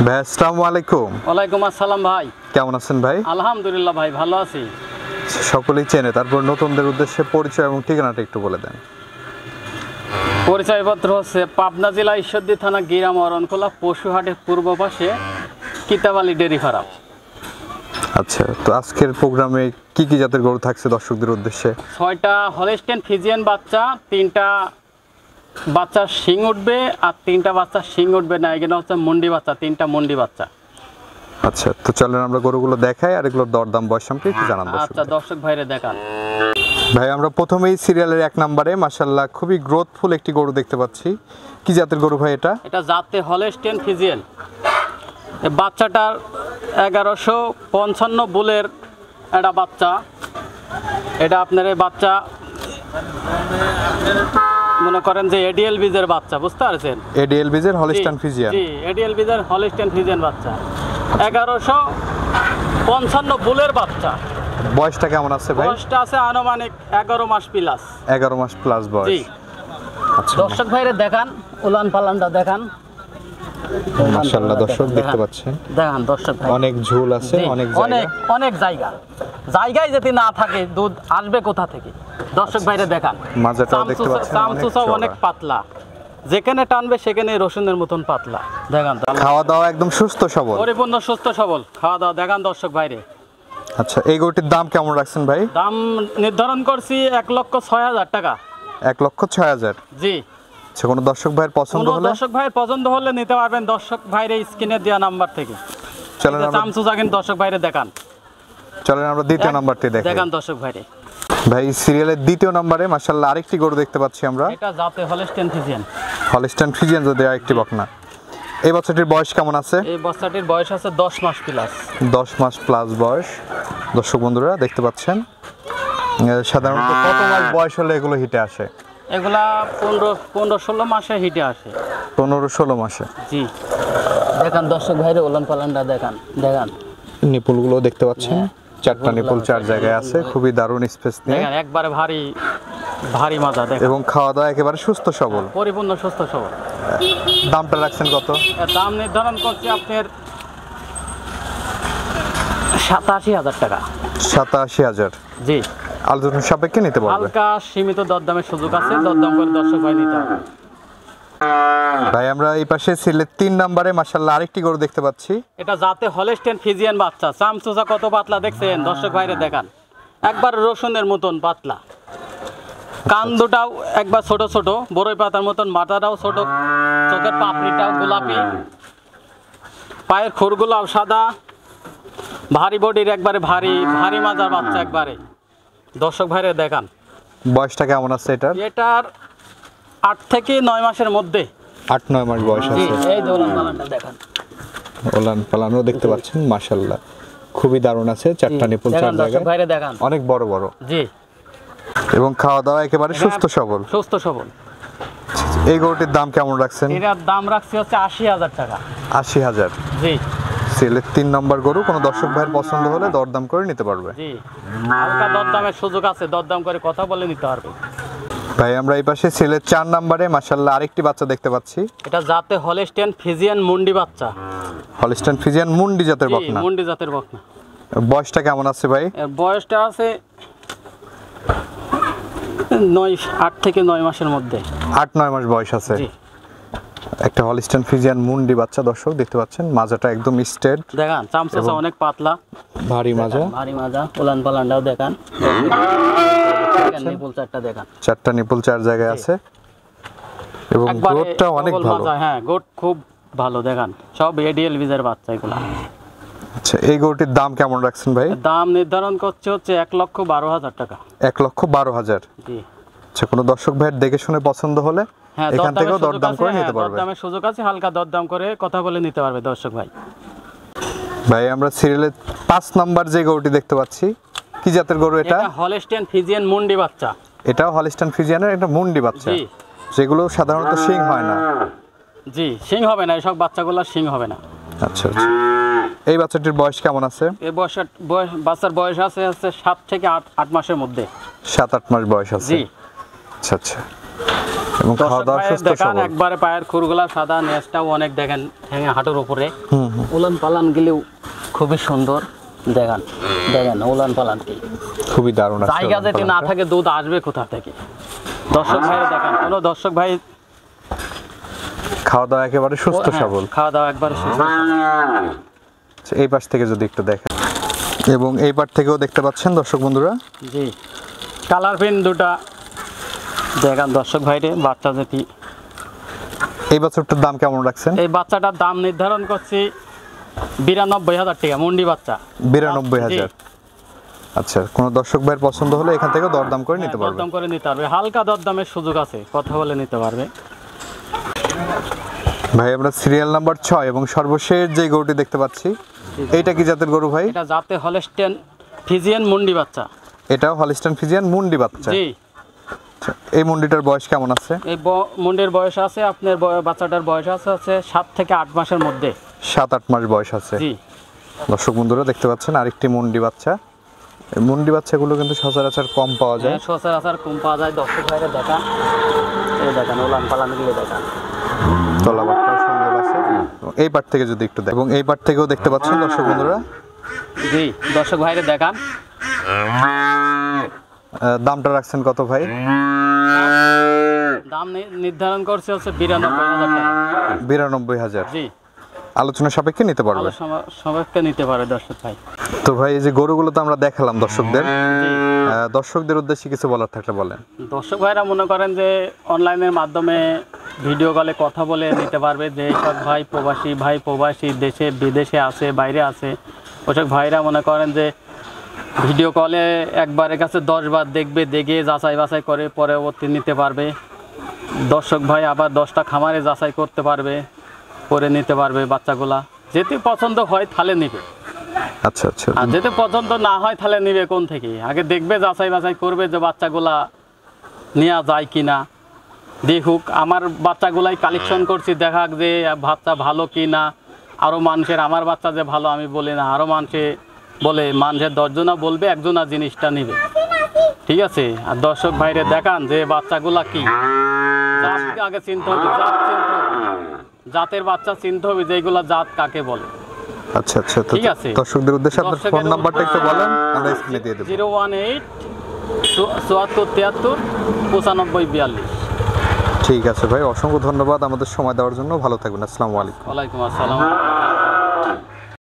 ভাই আসসালামু আলাইকুম। ওয়ালাইকুম আসসালাম ভাই। কেমন আছেন ভাই? আলহামদুলিল্লাহ ভাই, ভালো আছি। সকলেই চেনে, তারপর নতুনদের উদ্দেশ্যে পরিচয় এবং ঠিকানাটা একটু বলে দেন। পরিচয়পত্র হচ্ছে পাবনা জেলা ঈশ্বরদী থানা গিরাম অরণখোলা পশুহাটের পূর্ব পাশে কিতাবালি ডেরি ফার্ম। আচ্ছা, তো আজকের প্রোগ্রামে কি কি জাতের গরু থাকছে দর্শকদের উদ্দেশ্যে? 6টা হলস্টেইন ফ্রিজিয়ান বাচ্চা, 3টা বাচ্চা শিং উঠবে আর 3টা বাচ্চা শিং উঠবে না। এখানে হচ্ছে মুন্ডি বাচ্চা, 3টা মুন্ডি বাচ্চা। আচ্ছা, তো চলেন আমরা গরুগুলো দেখাই আর এগুলোর দরদাম বয়স সম্পর্কে একটু জানান। আচ্ছা, দর্শক ভাইরে দেখান। ভাই আমরা প্রথমেই সিরিয়ালের 1 নম্বরে মাশাআল্লাহ খুবই গ্রোথফুল একটি গরু দেখতে পাচ্ছি। কি জাতের গরু ভাই এটা? এটা জাতে হলস্টেইন ফ্রিজিয়ান। এই বাচ্চাটার 1155 বুলের একটা বাচ্চা। এটা আপনার এই বাচ্চা মনে করেন যে এডিএল বীজের বাচ্চা, বুঝতে পারছেন? এডিএল বীজের হলস্টেইন ফ্রিজিয়ান। জি, এডিএল বীজের হলস্টেইন ফ্রিজিয়ান বাচ্চা, 1155 বুলের বাচ্চা। বয়সটা কেমন আছে ভাই? বয়সটা আছে আনুমানিক 11 মাস প্লাস। 11 মাস প্লাস বয়স। জি। আচ্ছা, দর্শক ভাইরে দেখান, উলান পালানটা দেখান। মাশাআল্লাহ দর্শক দেখতে পাচ্ছেন, দেখান দর্শক ভাই, অনেক ঝুল আছে, অনেক জায়গা। জায়গায় যদি না থাকে দুধ আসবে কোথা থেকে? দর্শক ভাইরে দেখান, মাজাটাও দেখতে পাচ্ছেন, চামচুসাও অনেক পাতলা, যেখানে টানবে সেখানে রসুনের মতন পাতলা। দেখান তো, খাওয়া দাওয়া একদম সুস্থ সবল, পরিপূর্ণ সুস্থ সবল খাওয়া দাওয়া। দেখান দর্শক ভাইরে। আচ্ছা, এই গরুটির দাম কেমন রাখছেন ভাই? দাম নির্ধারণ করছি 1,06,000 টাকা। 1,06,000। জি। আচ্ছা, কোনো দর্শক ভাইয়ের পছন্দ হলে? দর্শক ভাইয়ের পছন্দ হলে নিতে পারবেন দর্শক ভাইরে স্ক্রিনে দেওয়া নাম্বার থেকে। চলেন চামচুসা কিন্তু দর্শক ভাইরে দেখান। চলেন আমরা দ্বিতীয় নাম্বারটি দেখি। দেখান দর্শক ভাইরে। ভাই সিরিয়ালের দ্বিতীয় নম্বরে মাশাআল্লাহ আরেকটি গরু দেখতে পাচ্ছি আমরা। এটা জাতে হলস্টেইন ফ্রিজিয়ান। হলস্টেইন ফ্রিজিয়ান যদি আরেকটি বকনা। এই বাচ্চাটির বয়স কেমন আছে? এই বাচ্চাটির বয়স আছে 10 মাস প্লাস। 10 মাস প্লাস বয়স। দর্শক বন্ধুরা দেখতে পাচ্ছেন, সাধারণত কত মাস বয়স হলে এগুলো হিটে আসে? এগুলা 15-16 মাসে হিটে আসে। 15-16 মাসে। জি। দেখান দর্শক ভাইরে উলান পালানটা দেখান। নিপুলগুলো দেখতে পাচ্ছেন, 4টা নিপুল 4 জায়গায় আছে, খুবই দারুণ স্পেস নিয়ে। দেখেন একবারে ভারী মাজা দেখেন। এবং খাওয়া দাওয়া একেবারে সুস্থ সবল, পরিপূর্ণ সুস্থ সবল। দামটা রাখছেন কত? এর দাম নির্ধারণ করছি আপনার 87,000 টাকা। 87,000। জি। আলোচনা সাপেক্ষে নিতে পারবে। হালকা সীমিত দরদামের সুযোগ আছে, দরদাম করে দর্শক ভাই নিতে হবে। ভাই আমরা এই পাশে সিলেট 3 নম্বরে মাশাআল্লাহ আরেকটি গরু দেখতে পাচ্ছি। এটা জাতে হলস্টেইন ফ্রিজিয়ান বাচ্চা। চামচুসা কত পাতলা দেখছেন দর্শক ভাইরে দেখান, একবার রসুনের মতন পাতলা। কান দুটাও একবার ছোট ছোট, বড়ই পাতার মতন, মাথাটাও ছোট, চোখের পাপড়িটাও গোলাপি, পায়ের খুরগুলাও সাদা, ভারী বডির একবারে ভারী মাজার বাচ্চা একবারে। দর্শক ভাইরে দেখান। বয়সটা কেমন আছে এটার? এটার 8 থেকে 9 মাসের মধ্যে। 8-9 মাস বয়স আছে। এই দোলান পালানটা দেখান। ওলান পালানও দেখতে পাচ্ছেন, মাশাআল্লাহ খুবই দারুণ আছে, 4টা নিপুল 4 জায়গায়, ভাইরে দেখান, অনেক বড় বড়। জি। এবং খাওয়া দাওয়া একেবারে সুস্থ সবল। এই গরুটির দাম কেমন রাখছেন? এটার দাম রাখছি হচ্ছে 80,000 টাকা। 80,000। জি। সিলেট 3 নম্বর গরু, কোনো দর্শক ভাইয়ের পছন্দ হলে দরদাম করে নিতে পারবে। জি, হালকা দরদামের সুযোগ আছে, দরদাম করে কথা বলে নিতে পারবে। ভাই আমরা এই পাশে সিলেট 4 নম্বরে মাশাআল্লাহ আরেকটি বাচ্চা দেখতে পাচ্ছি। এটা জাতে হলস্টেইন ফ্রিজিয়ান মুন্ডি বাচ্চা। হলস্টেইন ফ্রিজিয়ান মুন্ডি জাতের বকনা। মুন্ডি জাতের বকনা। বয়সটা কেমন আছে ভাই? এর বয়সটা আছে 8 থেকে 9 মাসের মধ্যে। 8-9 মাস বয়স আছে। জি। একটা হলস্টেইন ফ্রিজিয়ান মুন্ডি বাচ্চা দর্শক দেখতে পাচ্ছেন, মাজাটা একদম স্ট্রেট। দেখান চামচুসা অনেক পাতলা, ভারী মাজা। উলান পালানটাও দেখান। নিপুল 4টা দেখান। 4টা নিপুল 4 জায়গায় আছে এবং গোটটা অনেক ভালো। হ্যাঁ, গোট খুব ভালো। দেখান সব এডিএল বীজের বাচ্চা এগুলা। আচ্ছা, এই গরুটির দাম কেমন রাখছেন ভাই? দাম নির্ধারণ করছে হচ্ছে 1,12,000 টাকা। 1,12,000। জি। আচ্ছা, কোনো দর্শক ভাইয়ের দেখে শুনে পছন্দ হলে এখান থেকেও দরদাম করে নিতে পারবে। দরদামের সুযোগ আছে, হালকা দরদাম করে কথা বলে নিতে পারবে দর্শক ভাই। ভাই আমরা সিরিয়ালের 5 নাম্বার যে গরুটি দেখতে পাচ্ছি, কি জাতের গরু এটা? এটা হলস্টেইন ফ্রিজিয়ান মুন্ডি বাচ্চা। এটাও হলস্টেইন ফ্রিজিয়ানের একটা মুন্ডি বাচ্চা। জি। যেগুলো সাধারণত শিং হয় না। জি, শিং হবে না, এসব বাচ্চাগুলো শিং হবে না। আচ্ছা আচ্ছা, এই বাচ্চাটির বয়স কেমন আছে? এই বাচ্চার বয়স আছে 7 থেকে 8 মাসের মধ্যে। 7-8 মাস বয়স আছে। জি। আচ্ছা আচ্ছা, এবং খাওয়া দর্শক দাওয়া ভাইয়ের সুস্থ দেখান সবল। একবারে পায়ের খুরগুলা সাদা, নেজটাও অনেক দেখেন হ্যাঁ হাঁটুর উপরে, উলান পালান গেলেও খুবই সুন্দর। দেখেন দেখেন উলান পালান কি খুবই দারুণ আছে জায়গা উলান যদি না পালানটা। থাকে দুধ আসবে কোথা থেকে? দর্শক ভাইয়ের দেখান, কোনো দর্শক ভাই খাওয়া দাওয়া একেবারে সুস্থ হ্যাঁ, সবল। খাওয়া দাওয়া একবারে সুস্থ। আচ্ছা, এই পাশ থেকে যদি একটু দেখেন, এবং এই পাশ থেকেও দেখতে পাচ্ছেন দর্শক বন্ধুরা। জি, কালার প্রিন্ট দুটা দেখান দর্শক ভাইরে। বাচ্চা যেটি, এই বাছুরটার দাম কেমন রাখছেন? এই বাচ্চাটার দাম নির্ধারণ করছি 92,000 টাকা, মুন্ডি বাচ্চা 92,000। আচ্ছা, কোনো দর্শক ভাইয়ের পছন্দ হলে এখান থেকে দরদাম করে নিতে পারবেন। দরদাম করে নিতে পারবে, হালকা দরদামের সুযোগ আছে, কথা বলে নিতে পারবে। ভাই আমরা সিরিয়াল নাম্বার 6 এবং সর্বশেষ যে গরুটি দেখতে পাচ্ছি, এইটা কি জাতের গরু ভাই? এটা জাতে হলস্টেন ফিজিয়ান মুন্ডি বাচ্চা। এটাও হলিস্টান ফিজিয়ান মুন্ডি বাচ্চা। জি, আচ্ছা, এই মুন্ডিটার বয়স কেমন আছে? এই মুন্ডির বয়স আছে আপনার বাচ্চাটার বয়স আছে 7 থেকে 8 মাসের মধ্যে। 7-8 মাস বয়স আছে। জি, দর্শক বন্ধুরা দেখতে পাচ্ছেন আরেকটি মুন্ডি বাচ্চা। এই মুন্ডি বাচ্চাগুলো কিন্তু সচরাচর কম পাওয়া যায়। সচরাচর কম পাওয়া যায়। দর্শক ভাইরে দেখান, এই দেখেন উলান পালান গুলো দেখান, তলাবারটাও সুন্দর আছে। এবং এই পাট থেকে যদি একটু এবং এই পাট থেকেও দেখতে পাচ্ছেন দর্শক বন্ধুরা। জি দর্শক ভাইরে দেখান। দামটা রাখছেন কত ভাই? দাম নির্ধারণ করছে হচ্ছে 92,000 টাকা। 92,000। জি, আলোচনা সাপেক্ষে নিতে পারবে। সবাইকে নিতে পারে দর্শক ভাই। তো ভাই এই যে গরুগুলো তো আমরা দেখালাম দর্শকদের, জি, দর্শকদের উদ্দেশ্যে কিছু বলার থাকলে বলেন। দর্শক ভাইরা মনে করেন যে অনলাইনের মাধ্যমে ভিডিও কলে কথা বলে নিতে পারবে। যে সব ভাই প্রবাসী দেশে বিদেশে আছে, বাইরে আছে, ওসব ভাইরা মনে করেন যে ভিডিও কলে একবারের কাছে 10 বার দেখবে, দেখে যাচাই বাছাই করে পরবর্তী নিতে পারবে। দর্শক ভাই আবার 10টা খামারে যাচাই করতে পারবে, করে নিতে পারবে বাচ্চাগুলা। যেতে পছন্দ হয় তাহলে নিবে, আচ্ছা আচ্ছা। আর যেতে পছন্দ না হয় তাহলে নিবে কোন থেকে? আগে দেখবে, যাচাই বাছাই করবে যে বাচ্চাগুলা নেওয়া যায় কি না। দেখুক, আমার বাচ্চাগুলাই কালেকশন করছি, দেখাক যে বাচ্চা ভালো কি না। আরও মানুষের আমার বাচ্চা যে ভালো আমি বলি না, আরও মানুষে বলে, মানুষের 10 জনা বলবে, 1 জনা জিনিসটা নিবে। ঠিক আছে? আর দর্শক ভাইরে দেখান যে বাচ্চাগুলা কি, জাতকে আগে চিনতে হবে, জাত চিনতে হবে, জাতের বাচ্চা চিনতে হবে যেগুলা জাত কাকে বলে। আচ্ছা আচ্ছা। তো ঠিক আছে। দর্শকদের উদ্দেশ্যে আপনার দর্শকের ফোন নাম্বারটা একটু বলেন, আমরা স্ক্রিনে দিয়ে দেব। 018 74 73 95 42। ঠিক আছে ভাই, অসংখ্য ধন্যবাদ আমাদের সময় দেওয়ার জন্য। ভালো থাকবেন। আসসালামু আলাইকুম। ওয়ালাইকুম আসসালাম।